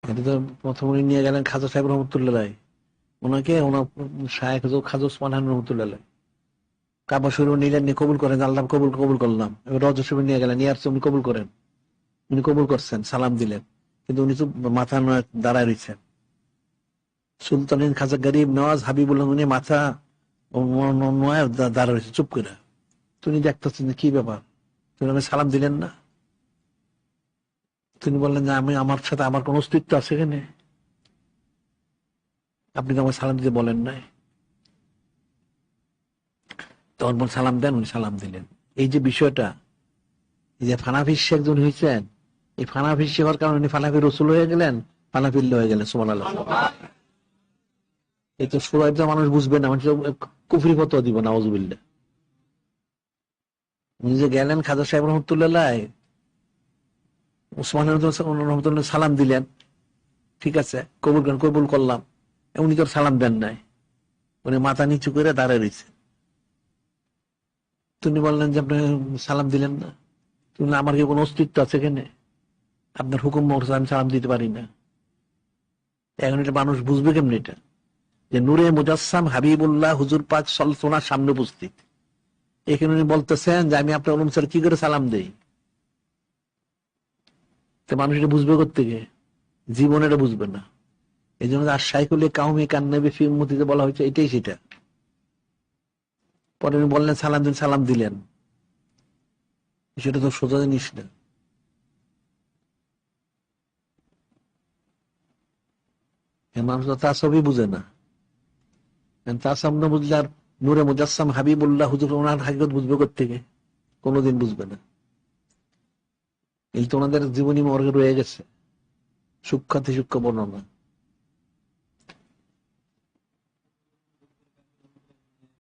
এটা তো প্রথম উনি নিয়ে গেলেন খাজা সাহেব রহমতুল্লাহ, ওনাকে ওনার শায়েখ খাজা ওসমান হান রহমতুল্লাহ কাবা শরীফ নিলেন, নিয়ে কবুল করেন, আল্লাহ কবুল কবুল করলাম। এবার রজব শরীফ নিয়ে গেলেন, নিয়ে আসছে, উনি কবুল করেন, উনি কবুল করছেন, সালাম দিলেন, কিন্তু উনি তো মাথা নয় দাঁড়ায় রয়েছেন। সুলতান খাজা গরিব নওয়াজ হাবিবুল্লাহ উনি মাথা নয় দাঁড়ায় রয়েছে চুপ করে। তুমি দেখতেছেন যে কি ব্যাপার, তুমি আমাকে সালাম দিলেন না? তিনি বললেন যে আমি, আমার সাথে আমার কোন অস্তিত্ব আছে এখানে? আপনি তো আমাকে সালাম দিতে বলেন নাই। তখন বল সালাম দেন, উনি সালাম দিলেন। এই যে বিষয়টা, এই যে ফানাফি শেখ যিনি হয়েছেন, এই ফানাফি শেখ হওয়ার কারণে উনি ফানাফি রসুল হয়ে গেলেন, ফানাফিল্লা হয়ে গেলেন। সুবহানাল্লাহ। এই তো সুরাইটা মানুষ বুঝবে না, মানুষ কুফরি ফতোয়া দিব না, নাউযুবিল্লাহ। উনি যে গেলেন খাজা সাহেব রহমতুল্লাহ, উসমান রহমতুল্লাহ সালাম দিলেন, ঠিক আছে, কবুল করেন, কবুল করলাম। উনি তো সালাম দেন নাই, উনি মাথা নিচু করে দাঁড়িয়ে রয়েছে। তিনি বললেন যে আপনি সালাম দিলেন না, তুমি আমার কি কোনো অস্তিত্ব আছে এখানে? আপনার হুকুম মতো আমি সালাম দিতে পারি না। এখন এটা মানুষ বুঝবে কেমনি এটা, যে নূরে মুজাসসাম হাবিবুল্লাহ হুজুর পাক সলসোনার সামনে উপস্থিত। এখানে উনি বলতেছেন যে আমি আপনার অনুসারে কি করে সালাম দেই? তো মানুষ এটা বুঝবে কোত্থেকে? জীবন এটা বুঝবে না। এই জন্য আর শাইকুল কাউমি কান্নাবি ফি উম্মতিতে বলা হয়েছে, এটাই সেটা। পরে উনি বললেন সালাম দিন, সালাম দিলেন, সেটা তো সোজা জিনিস না। মানুষ তো তাসবই বুঝে না। তাসাম না বুঝলে আর নূরে মুজাসসাম হাবিবুল্লাহ হুজুর ওনার হাকিকত বুঝবে কোত্থেকে? কোনোদিন বুঝবে না। এই তো ওনাদের জীবনী মর্গে রয়ে গেছে, সূক্ষ্মাতি সূক্ষ্ম বর্ণনা।